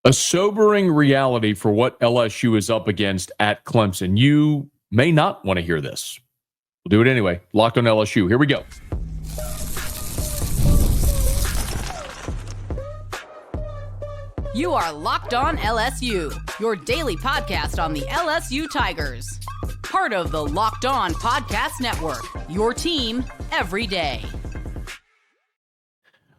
A sobering reality for what LSU is up against at Clemson. You may not want to hear this. We'll do it anyway. Locked on LSU. Here we go. You are Locked On LSU, your daily podcast on the LSU Tigers. Part of the Locked On Podcast Network, your team every day.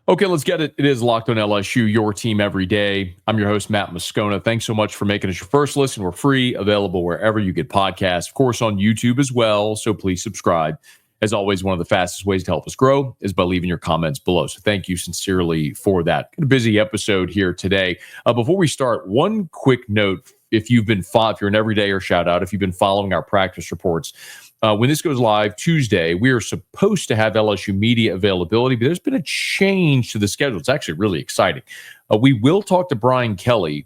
Okay, let's get it. It is Locked On LSU, your team every day. I'm your host, Matt Moscona. Thanks so much for making us your first listen. We're free, available wherever you get podcasts, of course, on YouTube as well. So please subscribe. As always, one of the fastest ways to help us grow is by leaving your comments below. So thank you sincerely for that. A busy episode here today. Before we start, one quick note. If you're an everydayer, shout out. If you've been following our practice reports, when this goes live Tuesday, we are supposed to have LSU media availability, but there's been a change to the schedule. It's actually really exciting. We will talk to Brian Kelly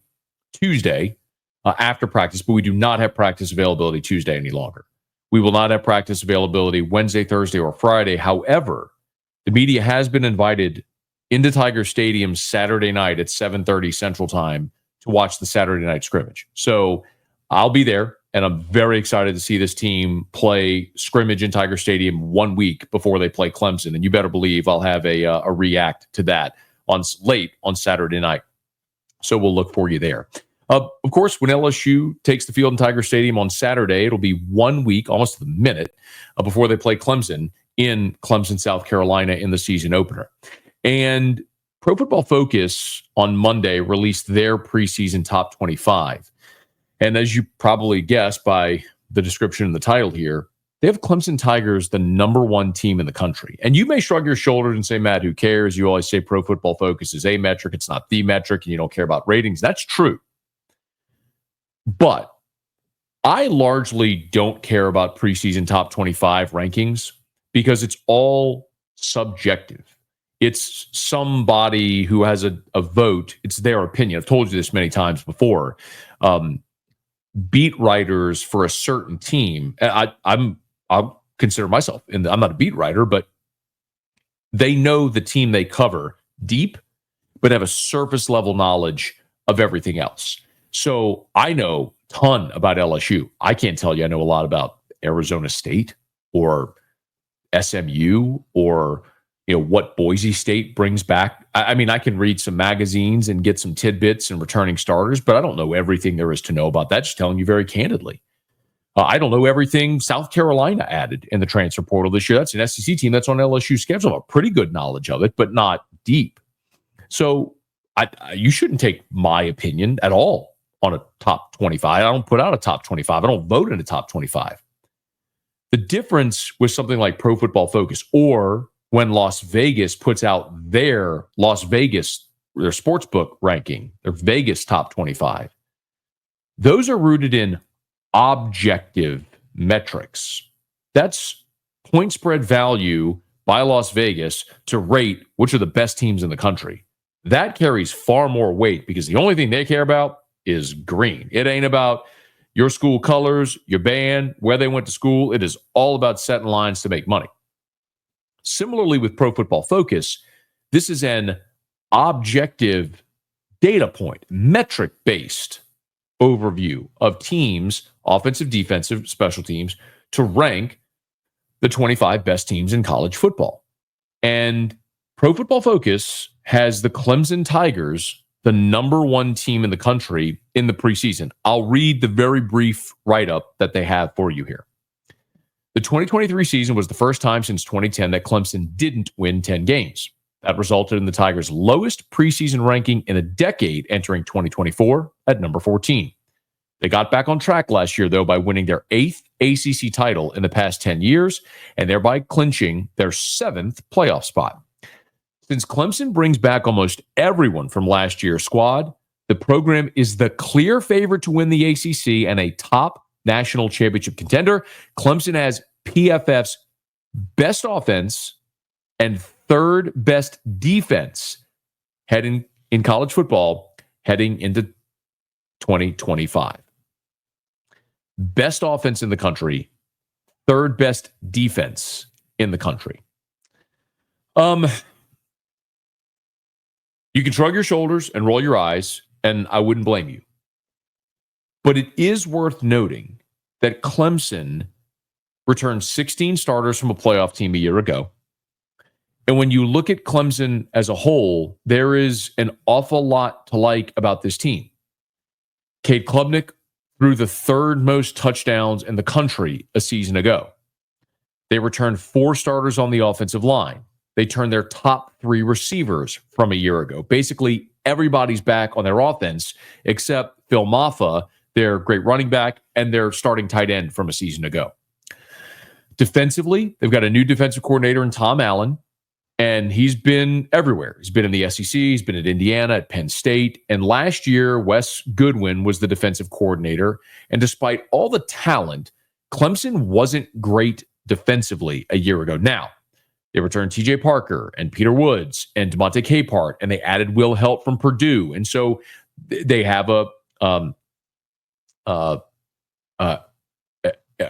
Tuesday after practice, but we do not have practice availability Tuesday any longer. We will not have practice availability Wednesday, Thursday, or Friday. However, the media has been invited into Tiger Stadium Saturday night at 7:30 Central Time to watch the Saturday night scrimmage. So I'll be there. And I'm very excited to see this team play scrimmage in Tiger Stadium 1 week before they play Clemson. And you better believe I'll have a react to that late on Saturday night. So we'll look for you there. Of course, when LSU takes the field in Tiger Stadium on Saturday, it'll be 1 week, almost to the minute, before they play Clemson in Clemson, South Carolina in the season opener. And Pro Football Focus on Monday released their preseason top 25. And as you probably guessed by the description in the title here, they have Clemson Tigers, the number one team in the country. And you may shrug your shoulders and say, Matt, who cares? You always say Pro Football Focus is a metric. It's not the metric, and you don't care about ratings. That's true. But I largely don't care about preseason top 25 rankings because it's all subjective. It's somebody who has a vote. It's their opinion. I've told you this many times before. Beat writers for a certain team. I'll consider myself, and I'm not a beat writer, but they know the team they cover deep, but have a surface level knowledge of everything else. So I know a ton about LSU. I can't tell you I know a lot about Arizona State or SMU or what Boise State brings back. I mean, I can read some magazines and get some tidbits and returning starters, but I don't know everything there is to know about that. Just telling you very candidly. I don't know everything South Carolina added in the transfer portal this year. That's an SEC team that's on LSU's schedule. I have a pretty good knowledge of it, but not deep. So you shouldn't take my opinion at all on a top 25. I don't put out a top 25. I don't vote in a top 25. The difference with something like Pro Football Focus or when Las Vegas puts out their sportsbook ranking, their Vegas top 25, those are rooted in objective metrics. That's point spread value by Las Vegas to rate which are the best teams in the country. That carries far more weight because the only thing they care about is green. It ain't about your school colors, your band, where they went to school. It is all about setting lines to make money. Similarly with Pro Football Focus, this is an objective data point, metric-based overview of teams, offensive, defensive, special teams, to rank the 25 best teams in college football. And Pro Football Focus has the Clemson Tigers, the number one team in the country in the preseason. I'll read the very brief write-up that they have for you here. The 2023 season was the first time since 2010 that Clemson didn't win 10 games. That resulted in the Tigers' lowest preseason ranking in a decade entering 2024 at number 14. They got back on track last year, though, by winning their 8th ACC title in the past 10 years and thereby clinching their 7th playoff spot. Since Clemson brings back almost everyone from last year's squad, the program is the clear favorite to win the ACC and a top national championship contender. Clemson has PFF's best offense and third best defense heading in college football heading into 2025. Best offense in the country, third best defense in the country. You can shrug your shoulders and roll your eyes and I wouldn't blame you. But it is worth noting that Clemson returned 16 starters from a playoff team a year ago. And when you look at Clemson as a whole, there is an awful lot to like about this team. Cade Klubnik threw the third most touchdowns in the country a season ago. They returned 4 starters on the offensive line. They turned their top 3 receivers from a year ago. Basically, everybody's back on their offense except Phil Maffa, their great running back, and their starting tight end from a season ago. Defensively, they've got a new defensive coordinator in Tom Allen, and he's been everywhere. He's been in the SEC, he's been at Indiana, at Penn State, and last year, Wes Goodwin was the defensive coordinator, and despite all the talent, Clemson wasn't great defensively a year ago. Now, they returned TJ Parker and Peter Woods and DeMonte Capehart, and they added Will Helt from Purdue, and so they have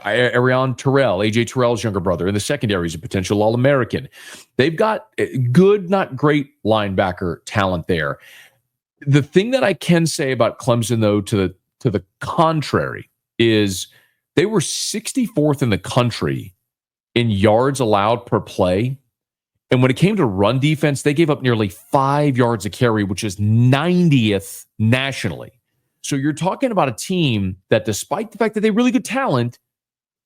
Arion Terrell, AJ Terrell's younger brother, in the secondary is a potential All-American. They've got good, not great linebacker talent there. The thing that I can say about Clemson, though, to the contrary, is they were 64th in the country in yards allowed per play. And when it came to run defense, they gave up nearly 5 yards a carry, which is 90th nationally. So you're talking about a team that, despite the fact that they have really good talent,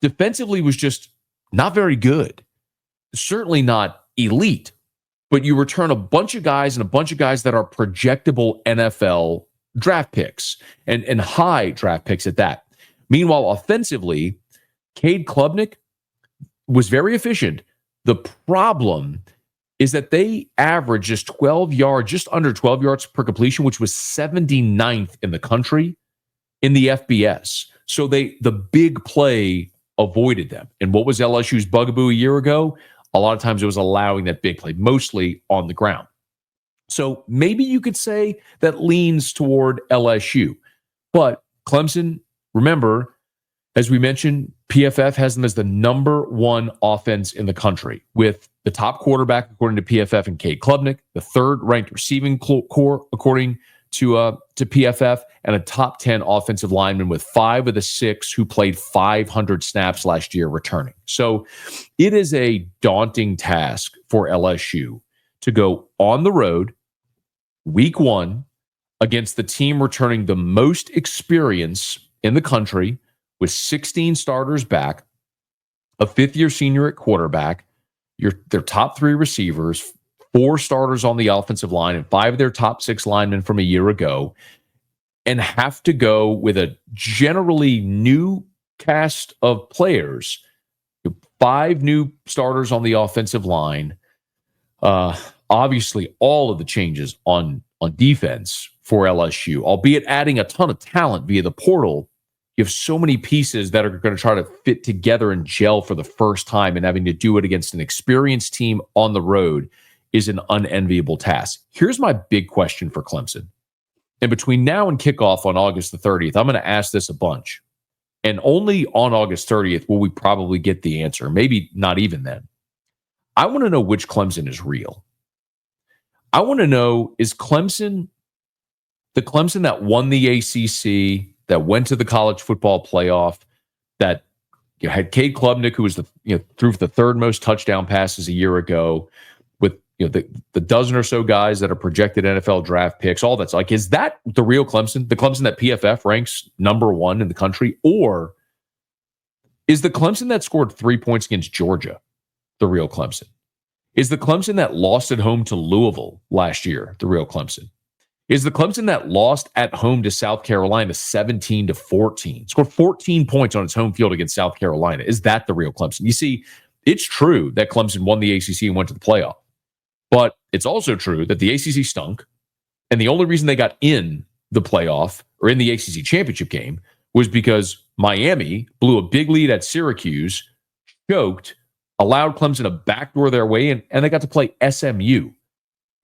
defensively was just not very good. Certainly not elite. But you return a bunch of guys that are projectable NFL draft picks and high draft picks at that. Meanwhile, offensively, Cade Klubnik was very efficient. The problem is that they averaged just under 12 yards per completion, which was 79th in the country in the FBS. So the big play avoided them. And what was LSU's bugaboo a year ago? A lot of times it was allowing that big play, mostly on the ground. So maybe you could say that leans toward LSU. But Clemson, remember, as we mentioned, PFF has them as the number 1 offense in the country, with the top quarterback, according to PFF, and Cade Klubnik, the third-ranked receiving core, according to PFF, and a top 10 offensive lineman, with 5 of the 6 who played 500 snaps last year returning. So it is a daunting task for LSU to go on the road week 1 against the team returning the most experience in the country, with 16 starters back, a 5th-year senior at quarterback, their top 3 receivers, 4 starters on the offensive line, and 5 of their top 6 linemen from a year ago, and have to go with a generally new cast of players, 5 new starters on the offensive line. Obviously, all of the changes on defense for LSU, albeit adding a ton of talent via the portal. You have so many pieces that are going to try to fit together and gel for the first time, and having to do it against an experienced team on the road is an unenviable task. Here's my big question for Clemson. And between now and kickoff on August the 30th, I'm going to ask this a bunch. And only on August 30th will we probably get the answer. Maybe not even then. I want to know which Clemson is real. I want to know, is Clemson the Clemson that won the ACC, that went to the college football playoff, that had Cade Klubnik, who was threw for the 3rd most touchdown passes a year ago, with the dozen or so guys that are projected NFL draft picks, all that's like, is that the real Clemson? The Clemson that PFF ranks number 1 in the country? Or is the Clemson that scored 3 points against Georgia the real Clemson? Is the Clemson that lost at home to Louisville last year the real Clemson? Is the Clemson that lost at home to South Carolina 17-14, scored 14 points on its home field against South Carolina? Is that the real Clemson? You see, it's true that Clemson won the ACC and went to the playoff, but it's also true that the ACC stunk, and the only reason they got in the playoff or in the ACC championship game was because Miami blew a big lead at Syracuse, choked, allowed Clemson to backdoor their way in, and they got to play SMU.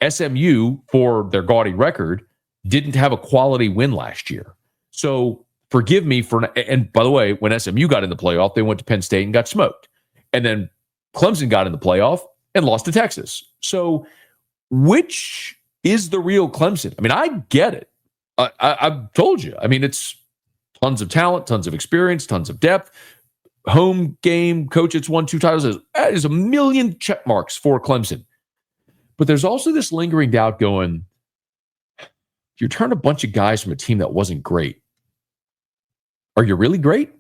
SMU, for their gaudy record, didn't have a quality win last year. So forgive me for, and by the way, when SMU got in the playoff, they went to Penn State and got smoked. And then Clemson got in the playoff and lost to Texas. So which is the real Clemson? I mean, I get it. I've told you. I mean, it's tons of talent, tons of experience, tons of depth. Home game coach, it's won 2 titles. That is a million check marks for Clemson. But there's also this lingering doubt going, you turn a bunch of guys from a team that wasn't great. Are you really great?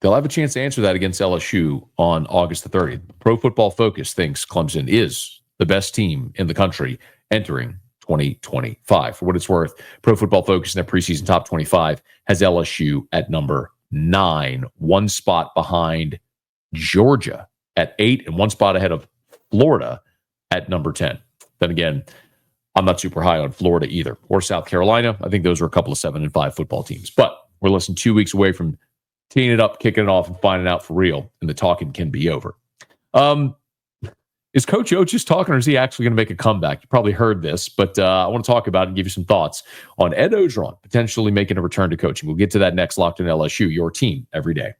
They'll have a chance to answer that against LSU on August the 30th. Pro Football Focus thinks Clemson is the best team in the country entering 2025. For what it's worth, Pro Football Focus in their preseason top 25 has LSU at number 9, one spot behind Georgia at 8, and one spot ahead of Florida at number 10. Then again, I'm not super high on Florida either, or South Carolina. I think those are a couple of 7-5 football teams. But we're less than 2 weeks away from teeing it up, kicking it off, and finding out for real, and the talking can be over. Is Coach O just talking, or is he actually going to make a comeback? You probably heard this, but I want to talk about it and give you some thoughts on Ed Orgeron potentially making a return to coaching. We'll get to that next. Locked in LSU, your team every day.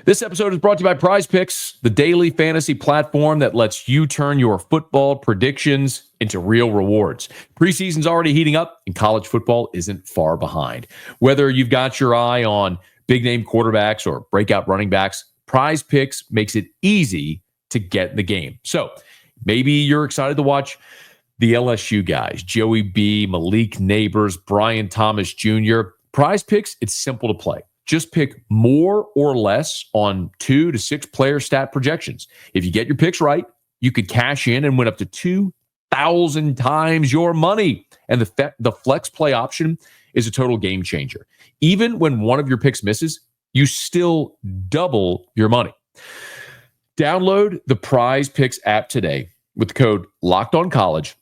This episode is brought to you by PrizePicks, the daily fantasy platform that lets you turn your football predictions into real rewards. Preseason's already heating up, and college football isn't far behind. Whether you've got your eye on big-name quarterbacks or breakout running backs, PrizePicks makes it easy to get in the game. So maybe you're excited to watch the LSU guys, Joey B., Malik Neighbors, Brian Thomas Jr. PrizePicks, it's simple to play. Just pick more or less on 2 to 6 player stat projections. If you get your picks right, you could cash in and win up to 2,000 times your money. And the flex play option is a total game changer. Even when one of your picks misses, you still double your money. Download the PrizePicks app today with the code LOCKEDONCollege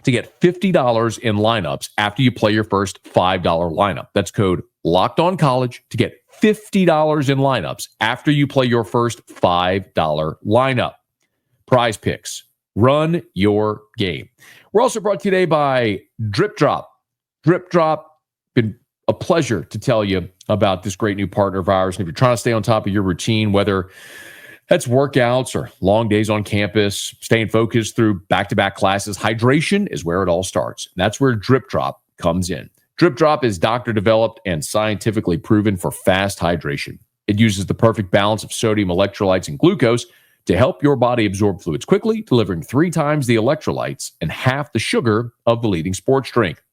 to get $50 in lineups after you play your first $5 lineup. That's code LOCKEDONCollege to get $50 in lineups after you play your first $5 lineup. PrizePicks. Run your game. We're also brought to you today by DripDrop. DripDrop, been a pleasure to tell you about this great new partner of ours. And if you're trying to stay on top of your routine, whether that's workouts or long days on campus, staying focused through back-to-back classes, hydration is where it all starts. And that's where DripDrop comes in. DripDrop is doctor-developed and scientifically proven for fast hydration. It uses the perfect balance of sodium, electrolytes, and glucose to help your body absorb fluids quickly, delivering 3 times the electrolytes and half the sugar of the leading sports drink.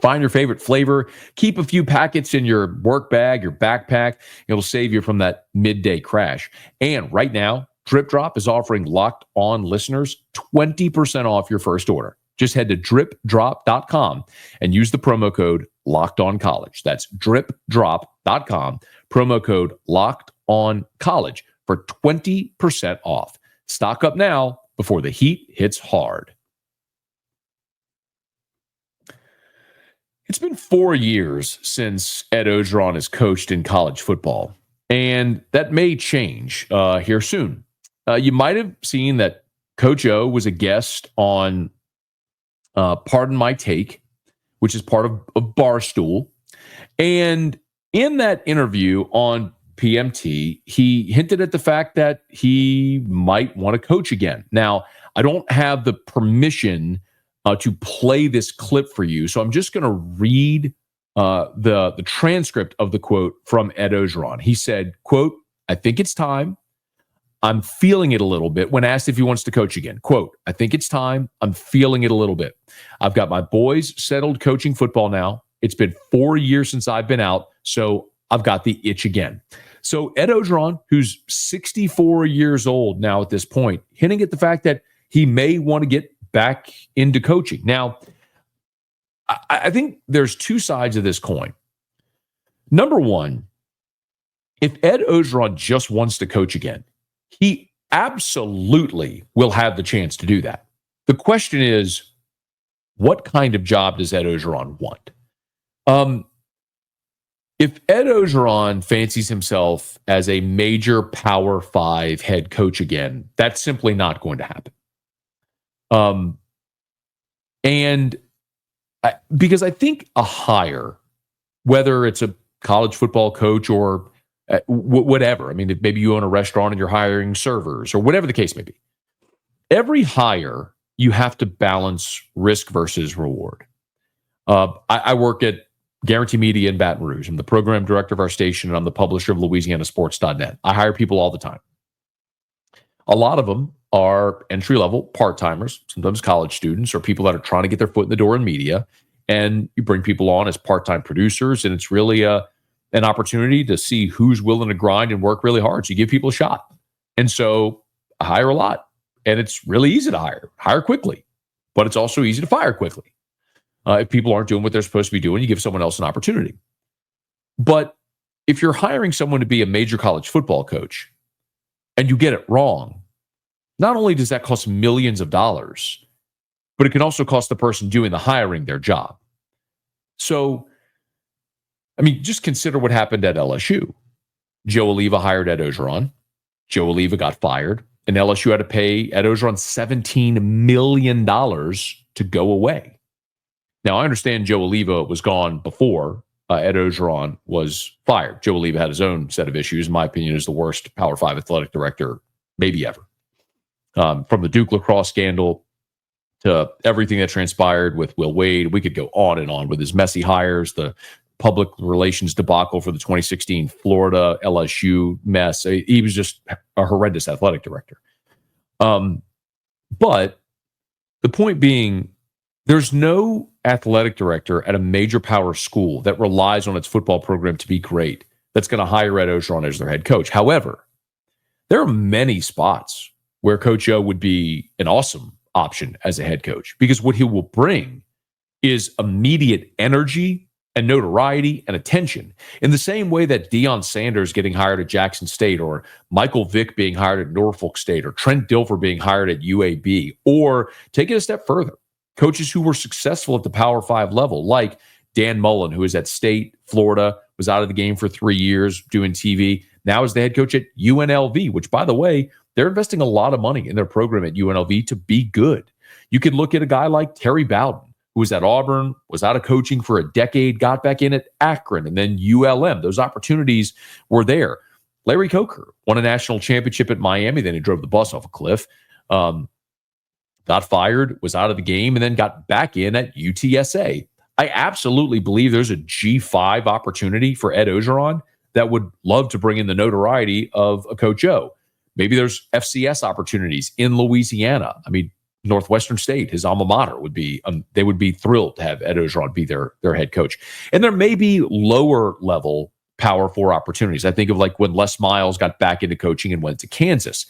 Find your favorite flavor. Keep a few packets in your work bag, your backpack. It'll save you from that midday crash. And right now, DripDrop is offering Locked On listeners 20% off your first order. Just head to DripDrop.com and use the promo code LOCKEDONCollege. That's DripDrop.com, promo code LOCKEDONCollege for 20% off. Stock up now before the heat hits hard. It's been 4 years since Ed Orgeron has coached in college football, and that may change here soon. You might have seen that Coach O was a guest on Pardon My Take, which is part of Barstool. And in that interview on PMT, he hinted at the fact that he might want to coach again. Now, I don't have the permission to play this clip for you. So I'm just going to read the transcript of the quote from Ed Orgeron. He said, quote, "I think it's time. I'm feeling it a little bit," when asked if he wants to coach again. Quote, "I think it's time. I'm feeling it a little bit. I've got my boys settled coaching football now. It's been 4 years since I've been out, so I've got the itch again." So Ed Orgeron, who's 64 years old now at this point, hinting at the fact that he may want to get back into coaching. Now, I think there's 2 sides of this coin. Number one, if Ed Orgeron just wants to coach again, he absolutely will have the chance to do that. The question is, what kind of job does Ed Orgeron want? If Ed Orgeron fancies himself as a major Power 5 head coach again, that's simply not going to happen. Because I think a hire, whether it's a college football coach or whatever, I mean, maybe you own a restaurant and you're hiring servers or whatever the case may be, every hire you have to balance risk versus reward. I work at Guarantee Media in Baton Rouge. I'm the program director of our station, and I'm the publisher of LouisianaSports.net. I hire people all the time. A lot of them are entry-level part-timers, sometimes college students, or people that are trying to get their foot in the door in media. And you bring people on as part-time producers, and it's really an opportunity to see who's willing to grind and work really hard. So you give people a shot. And so I hire a lot, and it's really easy to hire quickly, but it's also easy to fire quickly. If people aren't doing what they're supposed to be doing, you give someone else an opportunity. But if you're hiring someone to be a major college football coach and you get it wrong, not only does that cost millions of dollars, but it can also cost the person doing the hiring their job. So, I mean, just consider what happened at LSU. Joe Oliva hired Ed Orgeron. Joe Oliva got fired, and LSU had to pay Ed Orgeron $17 million to go away. Now, I understand Joe Oliva was gone before Ed Orgeron was fired. Joe Oliva had his own set of issues. In my opinion, is the worst Power 5 athletic director maybe ever. From the Duke lacrosse scandal to everything that transpired with Will Wade, we could go on and on with his messy hires, the public relations debacle for the 2016 Florida LSU mess. He was just a horrendous athletic director. But the point being, there's no athletic director at a major power school that relies on its football program to be great that's going to hire Ed Orgeron as their head coach. However, there are many spots where Coach O would be an awesome option as a head coach, because what he will bring is immediate energy and notoriety and attention, in the same way that Deion Sanders getting hired at Jackson State, or Michael Vick being hired at Norfolk State, or Trent Dilfer being hired at UAB, or take it a step further, coaches who were successful at the Power 5 level, like Dan Mullen, who is at State, Florida, was out of the game for 3 years doing TV, now is the head coach at UNLV, which, by the way, they're investing a lot of money in their program at UNLV to be good. You could look at a guy like Terry Bowden, who was at Auburn, was out of coaching for a decade, got back in at Akron, and then ULM. Those opportunities were there. Larry Coker won a national championship at Miami, then he drove the bus off a cliff. Got fired, was out of the game, and then got back in at UTSA. I absolutely believe there's a G5 opportunity for Ed Orgeron that would love to bring in the notoriety of a Coach O. Maybe there's FCS opportunities in Louisiana. I mean, Northwestern State, his alma mater, would be they would be thrilled to have Ed Orgeron be their head coach. And there may be lower level Power 4 opportunities. I think of like when Les Miles got back into coaching and went to Kansas.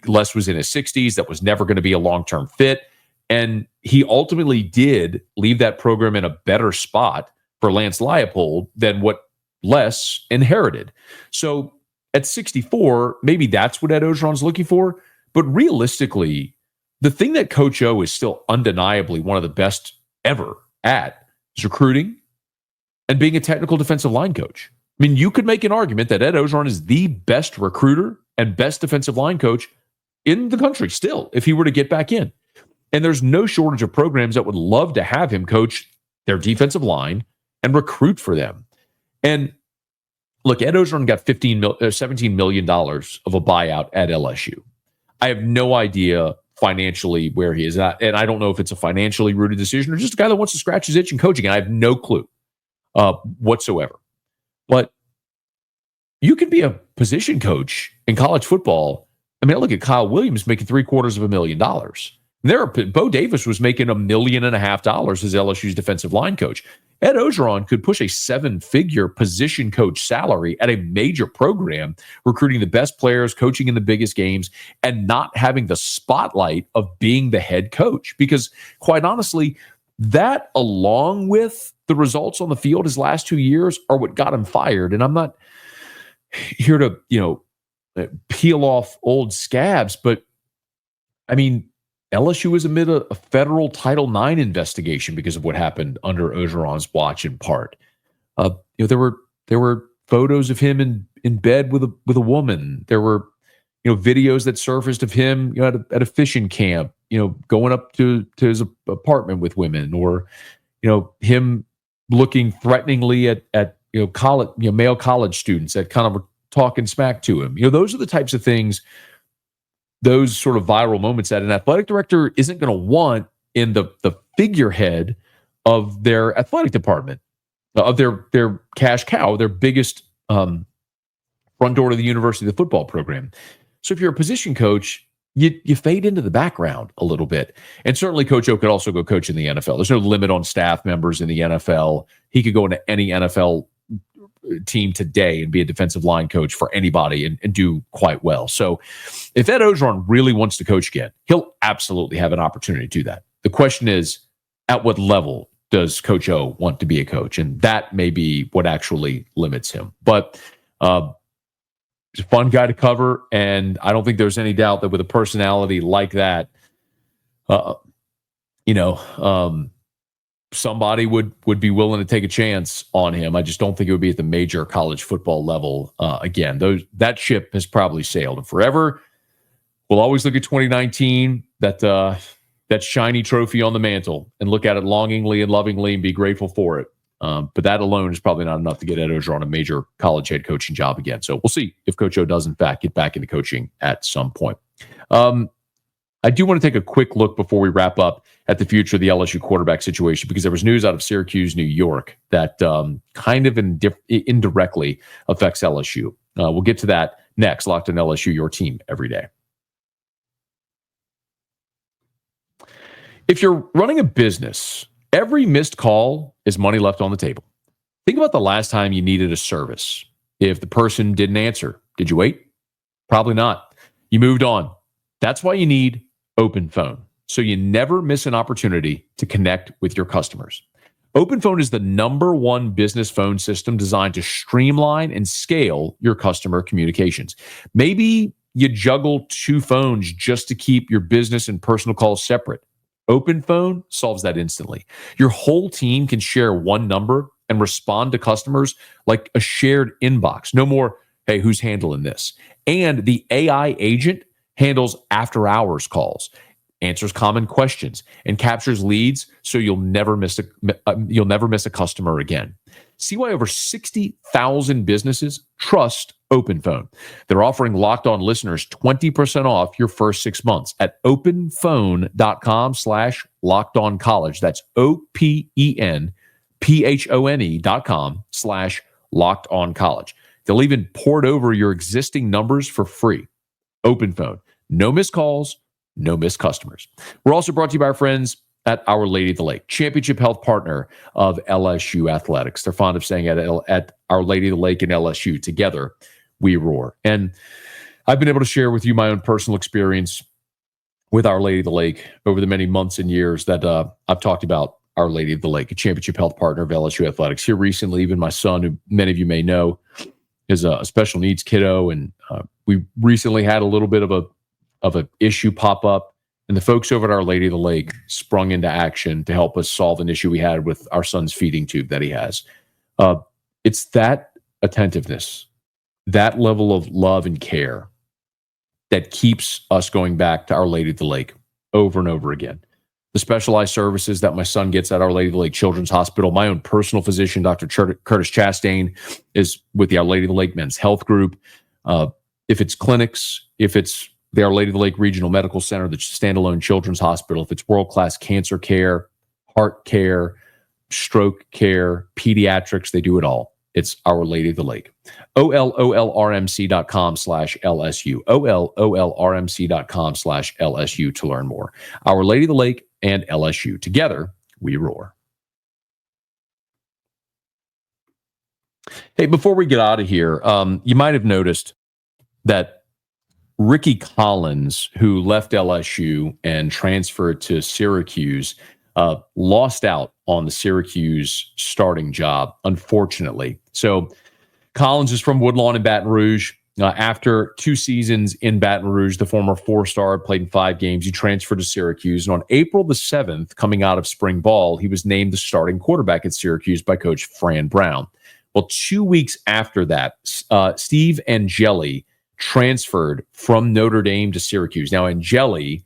Les was in his 60s. That was never going to be a long-term fit. And he ultimately did leave that program in a better spot for Lance Leipold than what Les inherited. So at 64, maybe that's what Ed Orgeron's looking for. But realistically, the thing that Coach O is still undeniably one of the best ever at is recruiting and being a technical defensive line coach. I mean, you could make an argument that Ed Orgeron is the best recruiter and best defensive line coach in the country still, if he were to get back in. And there's no shortage of programs that would love to have him coach their defensive line and recruit for them. And look, Ed Orgeron got $17 million of a buyout at LSU. I have no idea financially where he is at, and I don't know if it's a financially rooted decision or just a guy that wants to scratch his itch in coaching. And I have no clue whatsoever. But you can be a position coach in college football. I mean, I look at Kyle Williams making $750,000. Bo Davis was making $1.5 million as LSU's defensive line coach. Ed Orgeron could push a 7-figure position coach salary at a major program, recruiting the best players, coaching in the biggest games, and not having the spotlight of being the head coach. Because quite honestly, that, along with the results on the field his last 2 years, are what got him fired. And I'm not here to, peel off old scabs, but I mean, LSU was amid a federal Title IX investigation because of what happened under Orgeron's watch. In part, there were photos of him in bed with a woman. There were videos that surfaced of him at a fishing camp, going up to his apartment with women, or him looking threateningly at college male college students that kind of were talking smack to him. Those are the types of things those sort of viral moments that an athletic director isn't going to want in the figurehead of their athletic department, of their cash cow, their biggest front door to the university, the football program. So if you're a position coach, you fade into the background a little bit. And certainly Coach O could also go coach in the NFL. There's no limit on staff members in the NFL. He could go into any NFL team today and be a defensive line coach for anybody and do quite well. So if Ed Orgeron really wants to coach again, he'll absolutely have an opportunity to do that. The question is, at what level does Coach O want to be a coach? And that may be what actually limits him. But he's a fun guy to cover, and I don't think there's any doubt that with a personality like that, somebody would be willing to take a chance on him. I just don't think it would be at the major college football level. Again, that ship has probably sailed, and forever we'll always look at 2019, that shiny trophy on the mantle, and look at it longingly and lovingly and be grateful for it. But that alone is probably not enough to get Ed Orgeron a major college head coaching job again. So we'll see if Coach O does, in fact, get back into coaching at some point. I do want to take a quick look before we wrap up at the future of the LSU quarterback situation, because there was news out of Syracuse, New York, that kind of indirectly affects LSU. We'll get to that next. Locked on LSU, your team every day. If you're running a business, every missed call is money left on the table. Think about the last time you needed a service. If the person didn't answer, did you wait? Probably not. You moved on. That's why you need Open Phone, so you never miss an opportunity to connect with your customers. Open Phone is the #1 business phone system designed to streamline and scale your customer communications. Maybe you juggle 2 phones just to keep your business and personal calls separate. Open Phone solves that instantly. Your whole team can share one number and respond to customers like a shared inbox. No more, hey, who's handling this? And the AI agent handles after-hours calls, answers common questions, and captures leads, so you'll never miss a customer again. See why over 60,000 businesses trust Open Phone. They're offering Locked On listeners 20% off your first 6 months at openphone.com/lockedoncollege. That's openphone.com/lockedoncollege. They'll even port over your existing numbers for free. Open Phone. No missed calls, no missed customers. We're also brought to you by our friends at Our Lady of the Lake, championship health partner of LSU athletics. They're fond of saying at Our Lady of the Lake and LSU, together we roar. And I've been able to share with you my own personal experience with Our Lady of the Lake over the many months and years that I've talked about Our Lady of the Lake, a championship health partner of LSU athletics. Here recently, even my son, who many of you may know, is a special needs kiddo, and we recently had a little bit of a issue pop up. And the folks over at Our Lady of the Lake sprung into action to help us solve an issue we had with our son's feeding tube that he has. It's that attentiveness, that level of love and care that keeps us going back to Our Lady of the Lake over and over again. The specialized services that my son gets at Our Lady of the Lake Children's Hospital. My own personal physician, Dr. Curtis Chastain, is with the Our Lady of the Lake Men's Health Group. If it's clinics, if it's the Our Lady of the Lake Regional Medical Center, the standalone children's hospital, if it's world-class cancer care, heart care, stroke care, pediatrics, they do it all. It's Our Lady of the Lake. OLOLRMC.com/LSU. OLOLRMC.com/LSU to learn more. Our Lady of the Lake and LSU. Together, we roar. Hey, before we get out of here, you might have noticed that Rickie Collins, who left LSU and transferred to Syracuse, lost out on the Syracuse starting job, unfortunately. So Collins is from Woodlawn in Baton Rouge. After 2 seasons in Baton Rouge, the former 4-star played in 5 games. He transferred to Syracuse. And on April the 7th, coming out of spring ball, he was named the starting quarterback at Syracuse by Coach Fran Brown. Well, 2 weeks after that, Steve Angeli transferred from Notre Dame to Syracuse. Now, Angeli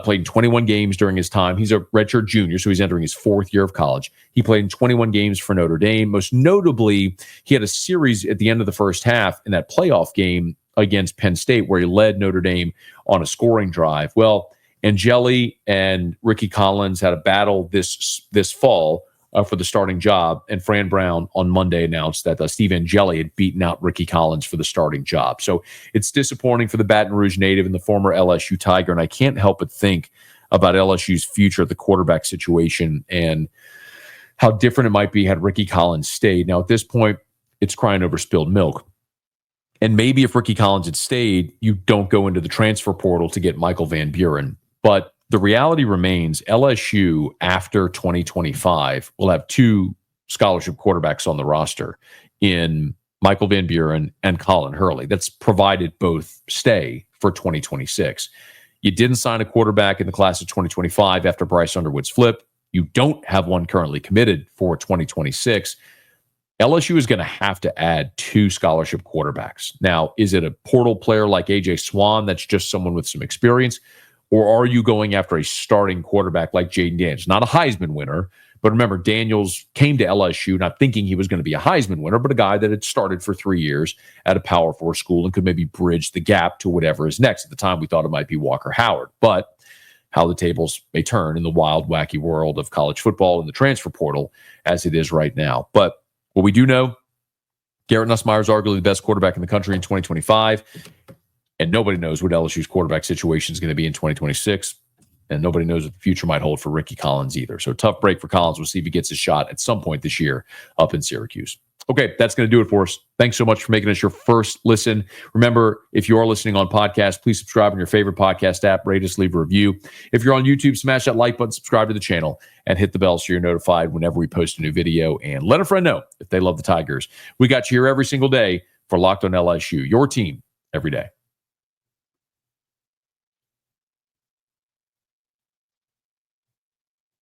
played in 21 games during his time. He's a redshirt junior, so he's entering his 4th year of college. He played in 21 games for Notre Dame. Most notably, he had a series at the end of the first half in that playoff game against Penn State, where he led Notre Dame on a scoring drive. Well, Angeli and Rickie Collins had a battle this fall for the starting job, and Fran Brown on Monday announced that Steve Angeli had beaten out Rickie Collins for the starting job. So it's disappointing for the Baton Rouge native and the former LSU Tiger, and I can't help but think about LSU's future at the quarterback situation and how different it might be had Rickie Collins stayed. Now, at this point, it's crying over spilled milk. And maybe if Rickie Collins had stayed, you don't go into the transfer portal to get Michael Van Buren. But the reality remains LSU after 2025 will have two scholarship quarterbacks on the roster in Michael Van Buren and Colin Hurley. That's provided both stay for 2026. You didn't sign a quarterback in the class of 2025 after Bryce Underwood's flip. You don't have one currently committed for 2026. LSU is going to have to add two scholarship quarterbacks. Now, is it a portal player like A.J. Swan that's just someone with some experience? Or are you going after a starting quarterback like Jaden Daniels? Not a Heisman winner, but remember, Daniels came to LSU not thinking he was going to be a Heisman winner, but a guy that had started for 3 years at a Power 4 school and could maybe bridge the gap to whatever is next. At the time, we thought it might be Walker Howard. But how the tables may turn in the wild, wacky world of college football and the transfer portal as it is right now. But what we do know, Garrett Nussmeier is arguably the best quarterback in the country in 2025. And nobody knows what LSU's quarterback situation is going to be in 2026. And nobody knows what the future might hold for Rickie Collins either. So tough break for Collins. We'll see if he gets his shot at some point this year up in Syracuse. Okay, that's going to do it for us. Thanks so much for making us your first listen. Remember, if you are listening on podcast, please subscribe on your favorite podcast app. Rate us, leave a review. If you're on YouTube, smash that like button, subscribe to the channel, and hit the bell so you're notified whenever we post a new video. And let a friend know if they love the Tigers. We got you here every single day for Locked on LSU, your team every day.